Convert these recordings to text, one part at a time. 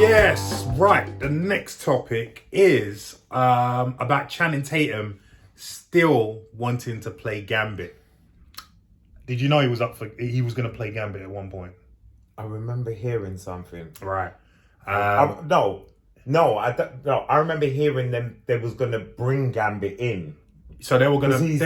Yes, right. The next topic is about Channing Tatum still wanting to play Gambit. Did you know he was going to play Gambit at one point? I remember hearing something. Right. No. I remember hearing they was gonna bring Gambit in. So they were gonna. He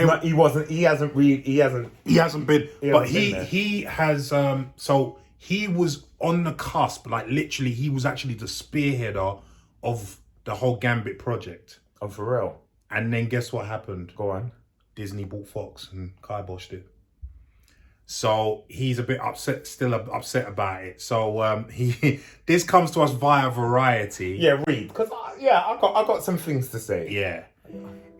hasn't been. But he has. So he was on the cusp. Like literally, he was actually the spearheader of the whole Gambit project. Oh, for real? And then guess what happened? Go on. Disney bought Fox and kiboshed it. So he's a bit still upset about it. So this comes to us via Variety. Yeah, read, because I got some things to say. Yeah.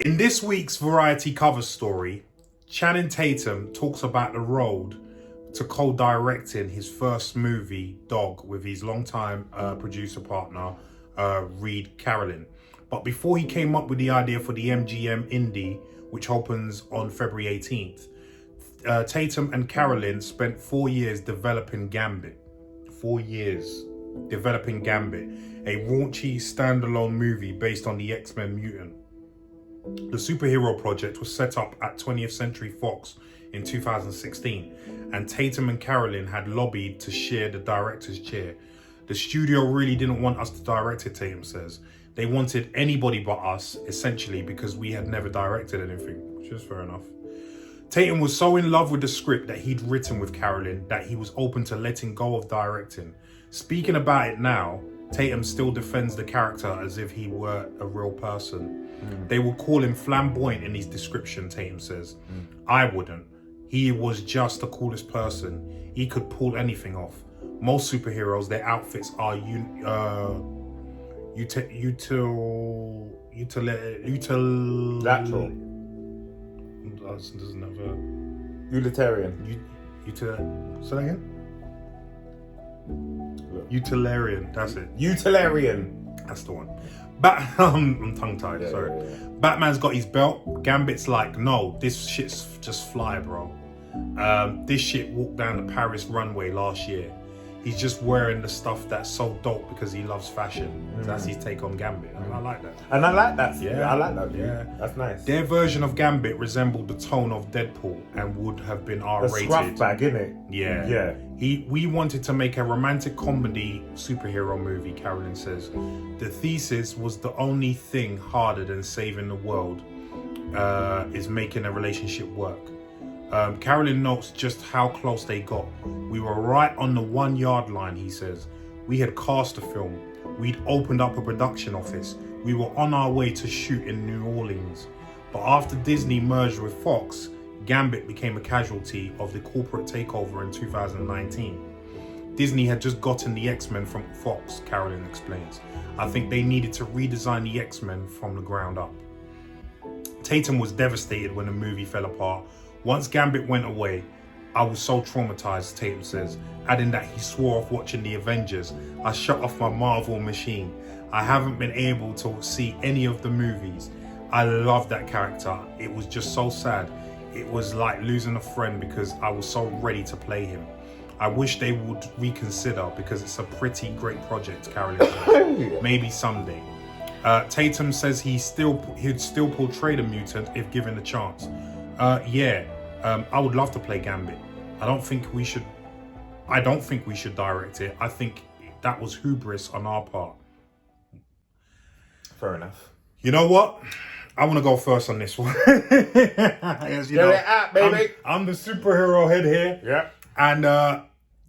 In this week's Variety cover story, Channing Tatum talks about the road to co-directing his first movie, Dog, with his longtime producer partner, Reed Carolyn. But before he came up with the idea for the MGM Indie, which opens on February 18th, Tatum and Carolyn spent 4 years developing Gambit. 4 years developing Gambit, a raunchy standalone movie based on the X-Men mutant. The superhero project was set up at 20th Century Fox in 2016, and Tatum and Carolyn had lobbied to share the director's chair. The studio really didn't want us to direct it, Tatum says. They wanted anybody but us, essentially, because we had never directed anything, which is fair enough. Tatum was so in love with the script that he'd written with Carolyn that he was open to letting go of directing. Speaking about it now, Tatum still defends the character as if he were a real person. They would call him flamboyant in his description, Tatum says. I wouldn't. He was just the coolest person. He could pull anything off. Most superheroes, their outfits are Lateral. Doesn't have a Utilitarian. say that again? Utilitarian, that's it. Utilitarian. That's the one. I'm tongue-tied, sorry. Yeah. Batman's got his belt. Gambit's like, no, this shit's just fly, bro. This shit walked down the Paris runway last year. He's just wearing the stuff that's so dope because he loves fashion. That's his take on Gambit. I like that. And I like that. Yeah, I like that. Yeah, that's nice. Their version of Gambit resembled the tone of Deadpool and would have been R-rated. A scruff bag, innit? Yeah. We wanted to make a romantic comedy superhero movie, Carolyn says. The thesis was the only thing harder than saving the world is making a relationship work. Carolyn notes just how close they got. We were right on the 1 yard line, he says. We had cast the film. We'd opened up a production office. We were on our way to shoot in New Orleans. But after Disney merged with Fox, Gambit became a casualty of the corporate takeover in 2019. Disney had just gotten the X-Men from Fox, Carolyn explains. I think they needed to redesign the X-Men from the ground up. Tatum was devastated when the movie fell apart. Once Gambit went away, I was so traumatized, Tatum says, adding that he swore off watching the Avengers. I shut off my Marvel machine. I haven't been able to see any of the movies. I love that character. It was just so sad. It was like losing a friend because I was so ready to play him. I wish they would reconsider because it's a pretty great project, Carolyn says. Maybe someday. Tatum says he'd still portray the mutant if given the chance. I would love to play Gambit. I don't think we should direct it. I think that was hubris on our part. Fair enough. You know what? I want to go first on this one. As you know, it out, baby. I'm the superhero head here. Yeah. And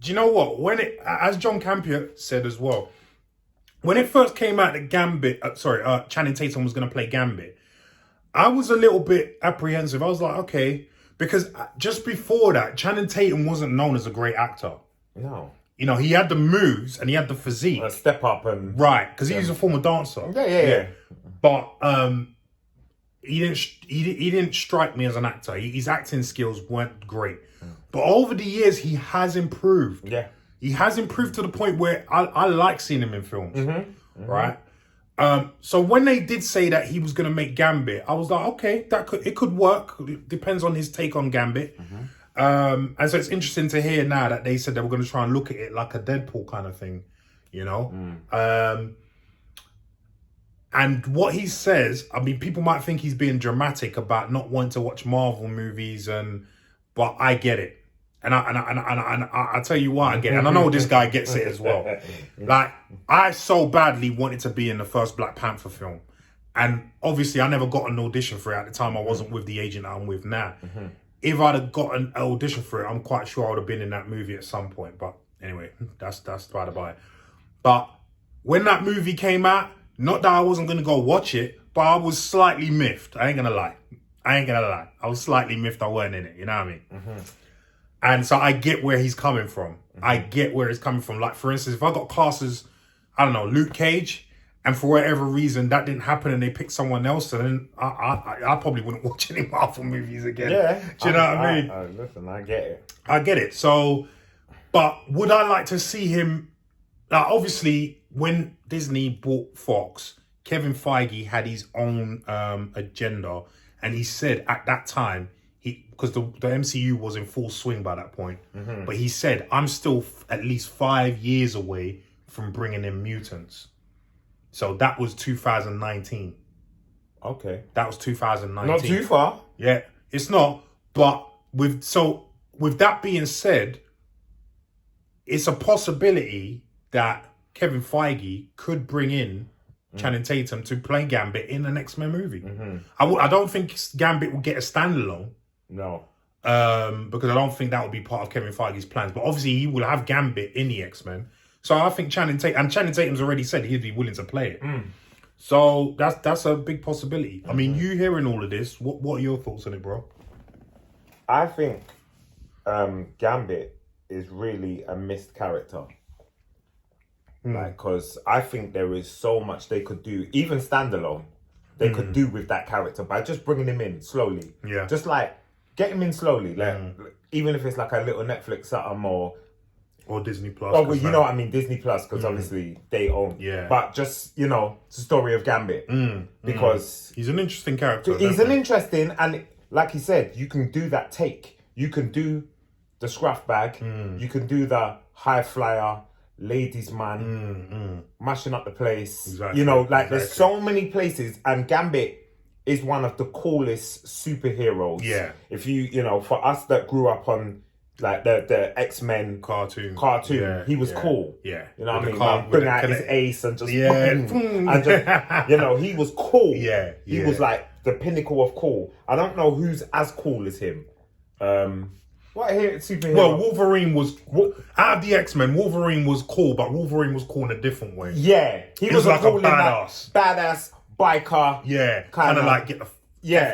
do you know what? As John Campion said as well, when it first came out that Channing Tatum was going to play Gambit, I was a little bit apprehensive. I was like, okay, because just before that, Channing Tatum wasn't known as a great actor. No. You know, he had the moves and he had the physique. Step up and... Right, because he was a former dancer. Yeah. But he didn't strike me as an actor. His acting skills weren't great. But over the years, he has improved. Yeah. He has improved to the point where I like seeing him in films. Right? So when they did say that he was going to make Gambit, I was like, okay, it could work. It depends on his take on Gambit. And so it's interesting to hear now that they said they were going to try and look at it like a Deadpool kind of thing. you know? And what he says, I mean, people might think he's being dramatic about not wanting to watch Marvel movies, but I get it. And I tell you why I get it. And I know this guy gets it as well. Like, I so badly wanted to be in the first Black Panther film. And obviously, I never got an audition for it at the time. I wasn't with the agent I'm with now. If I'd have got an audition for it, I'm quite sure I would have been in that movie at some point. But anyway, that's by the by. But when that movie came out, not that I wasn't going to go watch it, but I was slightly miffed. I ain't going to lie. I was slightly miffed I weren't in it. You know what I mean? And so I get where he's coming from. I get where he's coming from. Like, for instance, if I got cast as, I don't know, Luke Cage, and for whatever reason that didn't happen and they picked someone else, then I probably wouldn't watch any Marvel movies again. Yeah. Do you know what I mean? Listen, I get it. I get it. So, but would I like to see him... Like, obviously, when Disney bought Fox, Kevin Feige had his own agenda. And he said at that time, because the MCU was in full swing by that point, but he said, I'm still at least 5 years away from bringing in mutants. So that was 2019. Okay. That was 2019. Not too far. Yeah, it's not. But with that being said, it's a possibility that Kevin Feige could bring in Channing Tatum to play Gambit in the next X-Men movie. I don't think Gambit will get a standalone. No. Because I don't think that would be part of Kevin Feige's plans. But obviously he will have Gambit in the X-Men. So I think Channing Tatum's already said he'd be willing to play it. So that's a big possibility. I mean, you hearing all of this, what are your thoughts on it, bro? I think Gambit is really a missed character. Like, because I think there is so much they could do, even standalone, they could do with that character by just bringing him in slowly. Yeah. Just like, get him in slowly. Like, even if it's like a little Netflix something or Disney Plus. Oh, well, you know what I mean, Disney Plus, because obviously they own. Yeah. But just, it's the story of Gambit. Because he's an interesting character. He's an interesting, and like he said, you can do that take. You can do the scruff bag. You can do the high flyer, ladies man, mashing up the place. Exactly. There's so many places, and Gambit is one of the coolest superheroes. Yeah. If for us that grew up on like the X-Men cartoon, he was cool. Yeah. You know what I mean? Like, bring out his ace and just boom, and just, he was cool. Yeah. He was like the pinnacle of cool. I don't know who's as cool as him. What superhero? Well, Wolverine was out of the X-Men. Wolverine was cool, but Wolverine was cool in a different way. Yeah, he was like cool a badass, badass biker. Yeah, kind of like get the f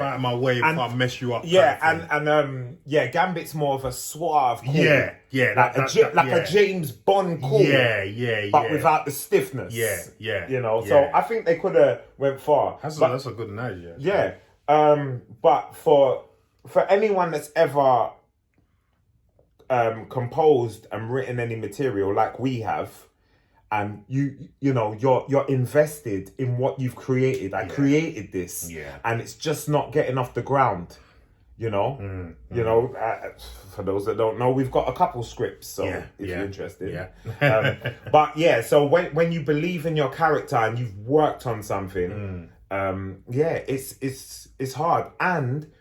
out of my way if I mess you up. Yeah, and Gambit's more of a suave cool. Yeah, like a James Bond cool. Yeah, but without the stiffness. Yeah. So I think they could have went far. That's a good analogy. Yeah, but for anyone that's ever composed and written any material like we have, and you're invested in what you've created. I created this, and it's just not getting off the ground. For those that don't know, we've got a couple scripts, so if you're interested. But so when you believe in your character and you've worked on something, it's hard. And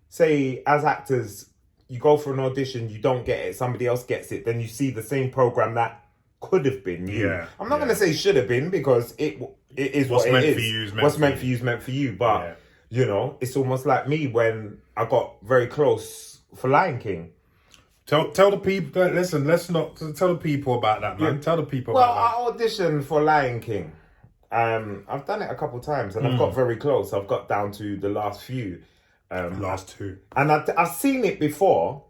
say as actors, you go for an audition, you don't get it, somebody else gets it, then you see the same program that could have been you. I'm not going to say should have been, because it is what's what meant it is. For you is what's meant for you is meant for you. But it's almost like me when I got very close for Lion King. Tell the people. Listen, let's not tell the people about that, man. Tell the people. Well, about that. I auditioned for Lion King. I've done it a couple times, and I've got very close. I've got down to the last few. Last two. And I've seen it before,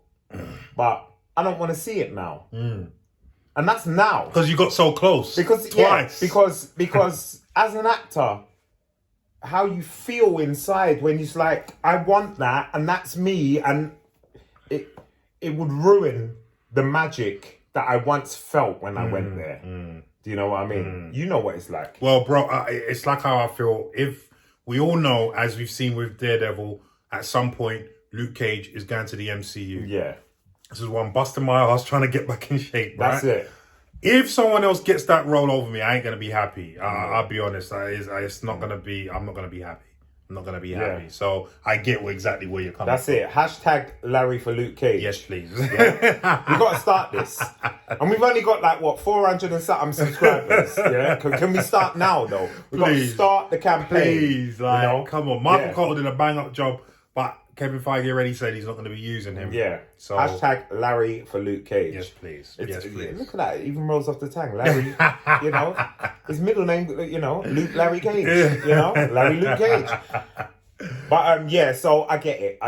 but I don't want to see it now. And that's now. Because you got so close. Because twice. Because as an actor, how you feel inside when you're like, I want that, and that's me, and it would ruin the magic that I once felt when I went there. Do you know what I mean? You know what it's like. Well, bro, it's like how I feel. If we all know, as we've seen with Daredevil, at some point, Luke Cage is going to the MCU. Yeah. This is why I'm busting my ass trying to get back in shape, right? That's it. If someone else gets that role over me, I ain't gonna be happy. I'll be honest. It's not gonna be. I'm not gonna be happy. I'm not gonna be happy. So I get exactly where you're coming. That's from. it. Hashtag Larry for Luke Cage. Yes, please. Yeah. We got to start this, and we've only got like what 400 and something subscribers. Yeah, can we start now though? We got to start the campaign. Please, like, come on. Michael Cole did a bang up job, but Kevin Feige already said he's not going to be using him. Yeah. So hashtag Larry for Luke Cage. Yes, please. Yes, please. Look at that. It even rolls off the tongue. Larry, you know, his middle name, you know, Luke Larry Cage. You know, Larry Luke Cage. But so I get it.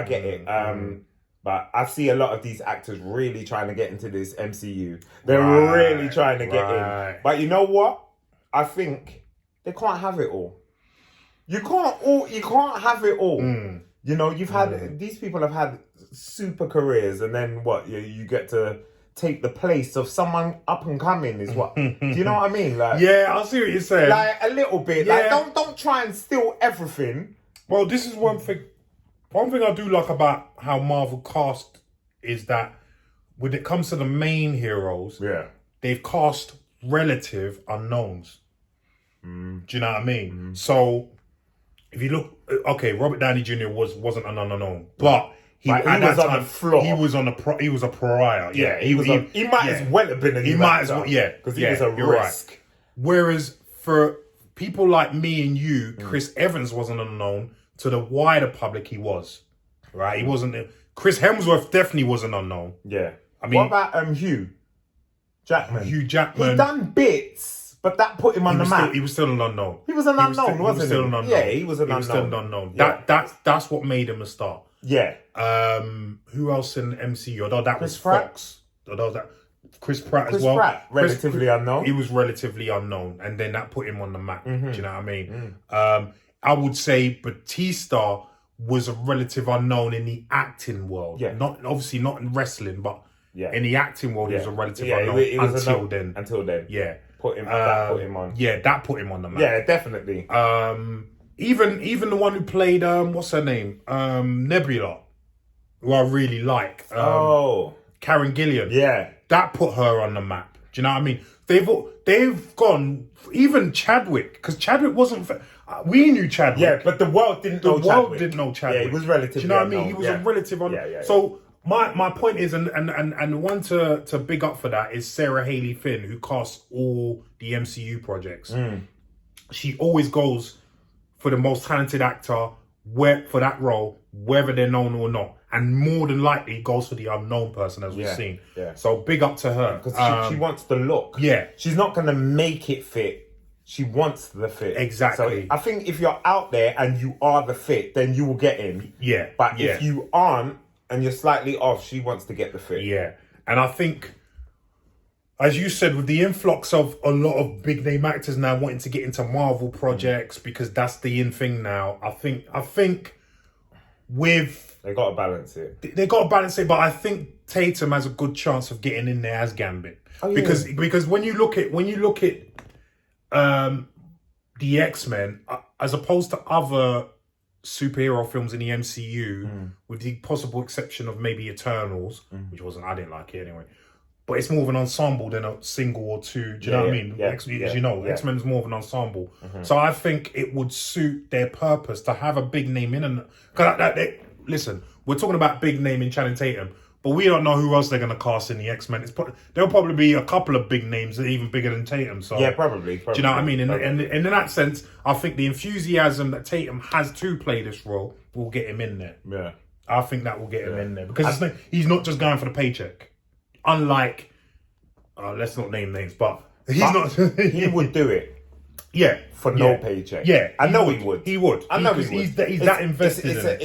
But I see a lot of these actors really trying to get into this MCU. They're really trying to get in. But you know what? I think they can't have it all. You can't have it all. You know, you've had these people have had super careers, and then what? You get to take the place of someone up and coming. Is what? Do you know what I mean? Like, yeah, I see what you're saying. Like a little bit. Yeah. Like, don't try and steal everything. Well, this is one thing. One thing I do like about how Marvel cast is that when it comes to the main heroes, they've cast relative unknowns. Do you know what I mean? So if you look, okay, Robert Downey Jr. wasn't an unknown, but he was on the floor. He was a pariah. Yeah, he might as well have been a new actor. Because he was a risk. Right. Whereas for people like me and you, Chris Evans wasn't unknown. To the wider public, he was. Right? He wasn't. Chris Hemsworth definitely wasn't unknown. Yeah. I mean, what about Hugh Jackman? He done bits, but that put him on the map. He was still an unknown. He was an unknown, wasn't he? He was still an unknown. Yeah, he was an unknown. Still an unknown. Yeah. That's what made him a star. Yeah. Who else in MCU? Although that was Pratt? Fox. Although that Chris Pratt as well. Relatively unknown. He was relatively unknown, and then that put him on the map. Do you know what I mean? I would say Batista was a relative unknown in the acting world. Yeah. Obviously not in wrestling, but in the acting world, he was a relative unknown until then. Yeah. That put him on. Yeah, that put him on the map. Yeah, definitely. Even the one who played what's her name? Nebula, who I really like. Karen Gillan. Yeah. That put her on the map. Do you know what I mean? They've gone, even Chadwick, because Chadwick wasn't. We knew Chadwick. Yeah, but the world didn't know Chadwick. The world didn't know Chadwick. Yeah, he was relatively. Do you know what unknown. I mean? He was a relative unknown. Yeah. So my point is, and one to big up for that is Sarah Haley Finn, who casts all the MCU projects. She always goes for the most talented actor for that role, whether they're known or not. And more than likely goes for the unknown person, as we've seen. Yeah. So big up to her. Because she wants the look. Yeah. She's not going to make it fit. She wants the fit. Exactly. So I think if you're out there and you are the fit, then you will get in. Yeah. But if you aren't and you're slightly off, she wants to get the fit. Yeah. And I think, as you said, with the influx of a lot of big name actors now wanting to get into Marvel projects because that's the in thing now, I think with... They got to balance it. They got to balance it, but I think Tatum has a good chance of getting in there as Gambit. Because when you look at the X-Men, as opposed to other superhero films in the MCU, with the possible exception of maybe Eternals, which I didn't like it anyway. But it's more of an ensemble than a single or two. Do you know what I mean? As you know, X-Men is more of an ensemble. So I think it would suit their purpose to have a big name in. And listen, we're talking about big name in Channing Tatum, but we don't know who else they're going to cast in the X-Men. There'll probably be a couple of big names that are even bigger than Tatum. So yeah, probably. Do you know what I mean? And in that sense, I think the enthusiasm that Tatum has to play this role will get him in there. Yeah, I think that will get him in there because he's not just going for the paycheck. Unlike, let's not name names, but he's not. He would do it. Yeah, for no paycheck. Yeah, I know he would. He would. I know he would. He's that invested in it.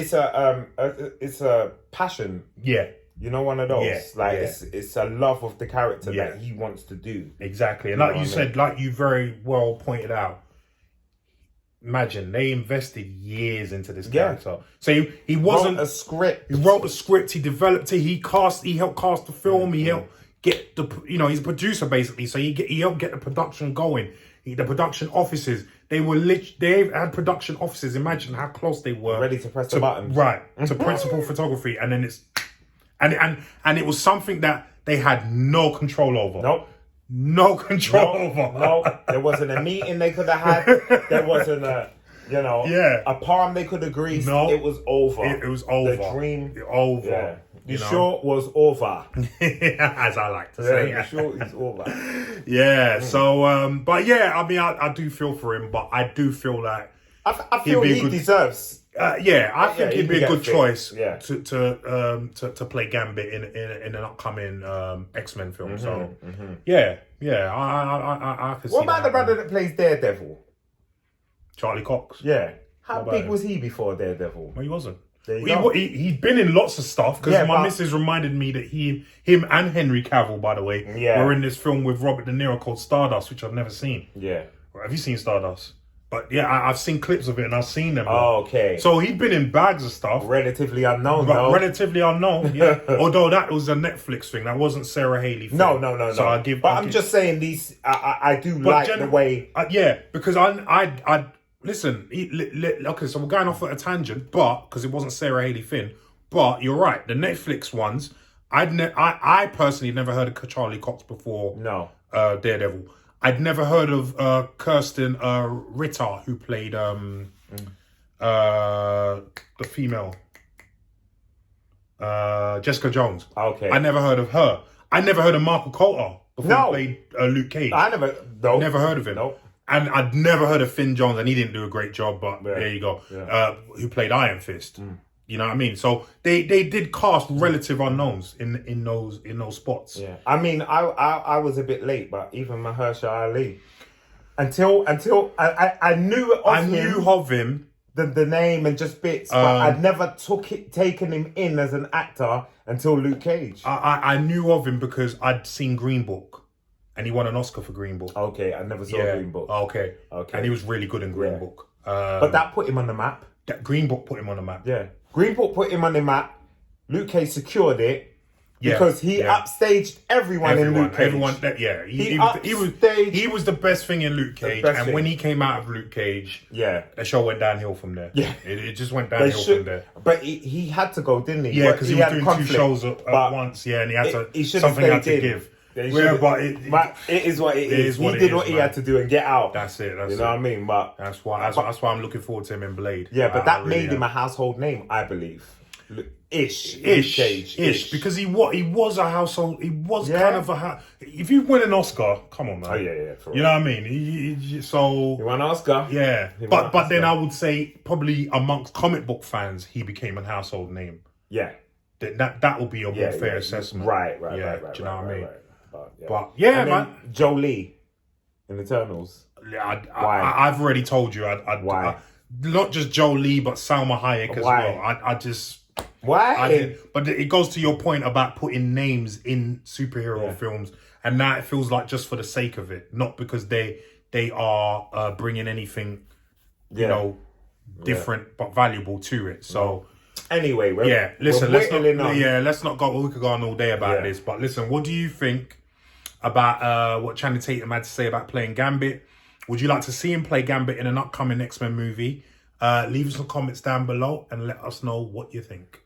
It's a passion. Yeah. You know, one of those. It's a love of the character that he wants to do. Exactly. And like you said, like you very well pointed out, imagine they invested years into this character. So he wasn't a script. He wrote a script. He developed it. He helped cast the film. He helped get he's a producer basically. So he helped get the production going. The production offices, they had production offices. Imagine how close they were, ready to press the buttons, right? To principal photography, and then and it was something that they had no control over. Nope. no control over. No, there wasn't a meeting they could have had. There wasn't a, a palm they could have greased. No, it was over. It was over. The dream over. Yeah. The short was over. As I like to say. The short is over. Yeah. So, but yeah, I mean, I do feel for him, but I do feel like I feel he deserves. I think he'd be a good choice Yeah. to play Gambit in an upcoming X-Men film. So yeah, I could see. What about the brother that plays Daredevil? Charlie Cox. Yeah. How big was he before Daredevil? Well, he wasn't. He'd been in lots of stuff because my missus reminded me that him and Henry Cavill, by the way, were in this film with Robert De Niro called Stardust, which I've never seen. Yeah. Have you seen Stardust? But yeah, I've seen clips of it and I've seen them. Oh, okay. So he'd been in bags of stuff. Relatively unknown, Relatively unknown, yeah. Although that was a Netflix thing. That wasn't Sarah Haley film. No. So I'm just saying these, I do like the way... because I listen, okay, so we're going off at a tangent, but, because it wasn't Sarah Haley Finn, but you're right, the Netflix ones, I personally never heard of Charlie Cox before Daredevil. I'd never heard of Kirsten Ritter, who played the female Jessica Jones. Okay. I never heard of her. I never heard of Michael Coulter before he played Luke Cage. Never heard of him. Nope. And I'd never heard of Finn Jones, and he didn't do a great job, but there you go. Yeah. Who played Iron Fist. You know what I mean? So they did cast relative unknowns in those spots. Yeah. I mean, I was a bit late, but even Mahershala Ali, until I knew of him, the name and just bits, but I'd never taken him in as an actor until Luke Cage. I knew of him because I'd seen Green Book. And he won an Oscar for Green Book. Okay, I never saw Green Book. Okay. And he was really good in Green Book. But that put him on the map. That Green Book put him on the map. Yeah. Green Book put him on the map. Luke Cage secured it because he upstaged everyone in Luke Cage. He was the best thing in Luke Cage. And when he came out of Luke Cage, the show went downhill from there. Yeah. It just went downhill from there. But he had to go, didn't he? Yeah, because he was doing two shows at once. Yeah, and he had something he had to give. But it is what it is. He did what he had to do and get out. That's it. You know what I mean? But that's why I'm looking forward to him in Blade. Yeah, but that made him a household name, I believe. Ish, because he was a household. He was kind of a. If you win an Oscar, come on, man. Oh yeah. You know what I mean? He won an Oscar. Yeah, but then I would say probably amongst comic book fans, he became a household name. Yeah, that will be a more fair assessment. Right. Do you know what I mean? But man, Jolie in Eternals. Why? I've already told you. Why? Not just Jolie, but Salma Hayek as well. I just why? But it goes to your point about putting names in superhero films, and that it feels like just for the sake of it, not because they are bringing anything, different but valuable to it. So. Anyway, let's not go. We could go on all day about this, but listen, what do you think about what Channing Tatum had to say about playing Gambit? Would you like to see him play Gambit in an upcoming X-Men movie? Leave us some comments down below and let us know what you think.